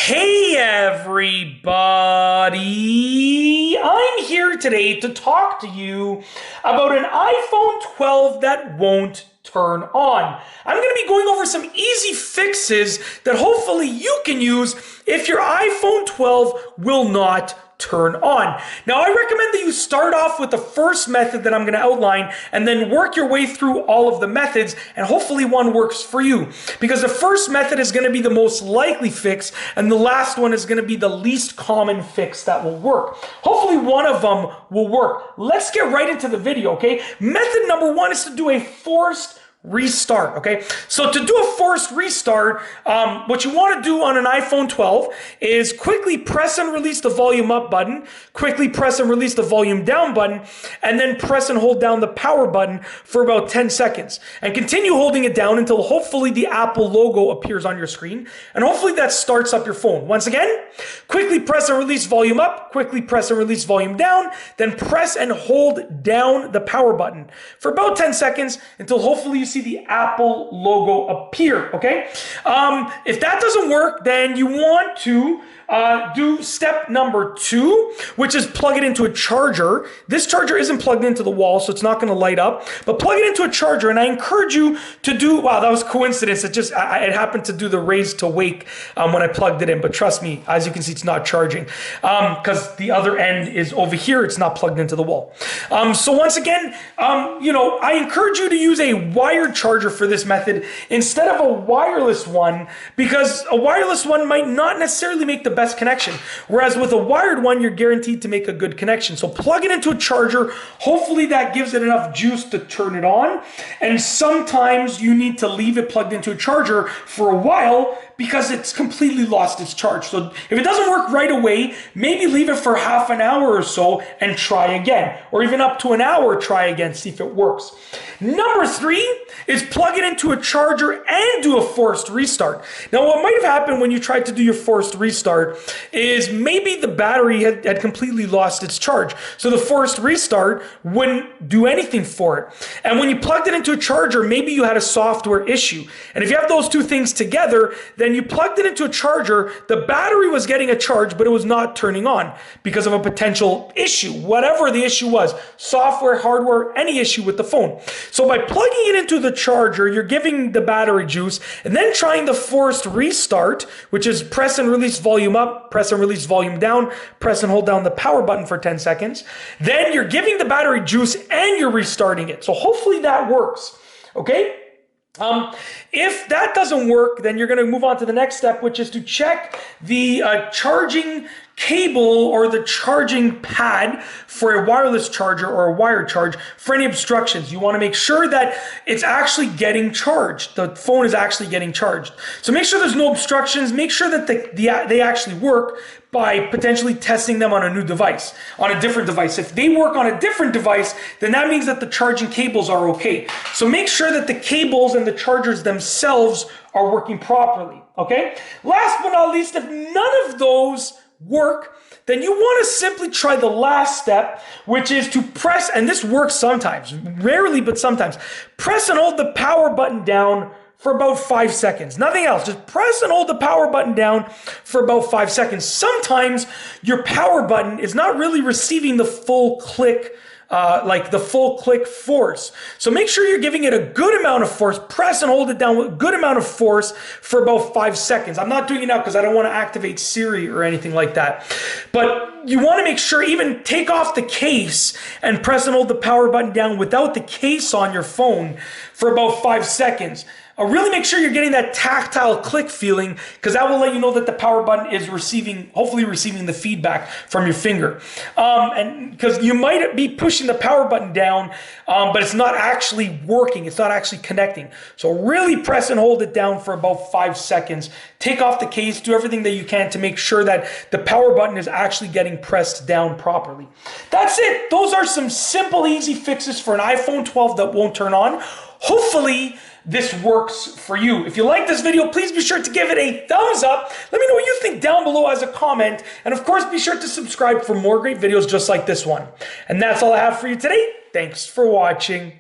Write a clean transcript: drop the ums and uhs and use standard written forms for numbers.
Hey everybody, I'm here today to talk to you about an iPhone 12 that won't turn on. I'm going to be going over some easy fixes that hopefully you can use if your iPhone 12 will not turn on. Now, I recommend that you start off with the first method that I'm going to outline and then work your way through all of the methods, and hopefully one works for you, because the first method is going to be the most likely fix and the last one is going to be the least common fix that will work. Hopefully one of them will work. Let's get right into the video, okay? Method number one is to do a forced restart, okay? So to do a forced restart, what you want to do on an iPhone 12 is quickly press and release the volume up button, quickly press and release the volume down button, and then press and hold down the power button for about 10 seconds. And continue holding it down until hopefully the Apple logo appears on your screen, and hopefully that starts up your phone. Once again, quickly press and release volume up, quickly press and release volume down, then press and hold down the power button for about 10 seconds until hopefully you see the Apple logo appear, okay? If that doesn't work, then you want to do step number two, which is plug it into a charger. This charger isn't plugged into the wall, so it's not going to light up, but plug it into a charger. And I encourage you to do, wow, that was coincidence. It happened to do the raise to wake when I plugged it in, but trust me, as you can see, it's not charging because the other end is over here. It's not plugged into the wall. So once again, I encourage you to use a wired charger for this method instead of a wireless one, because a wireless one might not necessarily make the best connection, whereas with a wired one you're guaranteed to make a good connection. So plug it into a charger. Hopefully that gives it enough juice to turn it on, and sometimes you need to leave it plugged into a charger for a while because it's completely lost its charge. So if it doesn't work right away, maybe leave it for half an hour or so and try again, or even up to an hour, try again, see if it works. Number three is plug it into a charger and do a forced restart. Now, what might have happened when you tried to do your forced restart is maybe the battery had completely lost its charge. So the forced restart wouldn't do anything for it. And when you plugged it into a charger, maybe you had a software issue. And if you have those two things together, then you plugged it into a charger, the battery was getting a charge, but it was not turning on because of a potential issue, whatever the issue was, software, hardware, any issue with the phone. So by plugging it into the charger, you're giving the battery juice, and then trying the forced restart, which is press and release volume up, press and release volume down, press and hold down the power button for 10 seconds. Then you're giving the battery juice and you're restarting it. So hopefully that works, okay? If that doesn't work, then you're going to move on to the next step, which is to check the charging cable or the charging pad for a wireless charger or a wired charge for any obstructions. You want to make sure that it's actually getting charged. The phone is actually getting charged. So make sure there's no obstructions. Make sure that they actually work by potentially testing them on a new device, on a different device. If they work on a different device, then that means that the charging cables are okay. So make sure that the cables and the chargers themselves are working properly, okay? Last but not least, if none of those work, then you want to simply try the last step, which is to press, and this works sometimes, rarely, but sometimes, press and hold the power button down for about 5 seconds. Nothing else. Just press and hold the power button down for about 5 seconds. Sometimes your power button is not really receiving the full click, like the full click force. So make sure you're giving it a good amount of force. Press and hold it down with a good amount of force for about 5 seconds. I'm not doing it now because I don't want to activate Siri or anything like that. But you want to make sure, even take off the case and press and hold the power button down without the case on your phone for about 5 seconds. Really make sure you're getting that tactile click feeling, because that will let you know that the power button is hopefully receiving the feedback from your finger. And because you might be pushing the power button down, but it's not actually working. It's not actually connecting. So really press and hold it down for about 5 seconds. Take off the case, do everything that you can to make sure that the power button is actually getting pressed down properly. That's it. Those are some simple, easy fixes for an iPhone 12 that won't turn on. Hopefully this works for you. If you like this video, please be sure to give it a thumbs up. Let me know what you think down below as a comment. And of course, be sure to subscribe for more great videos just like this one. And that's all I have for you today. Thanks for watching.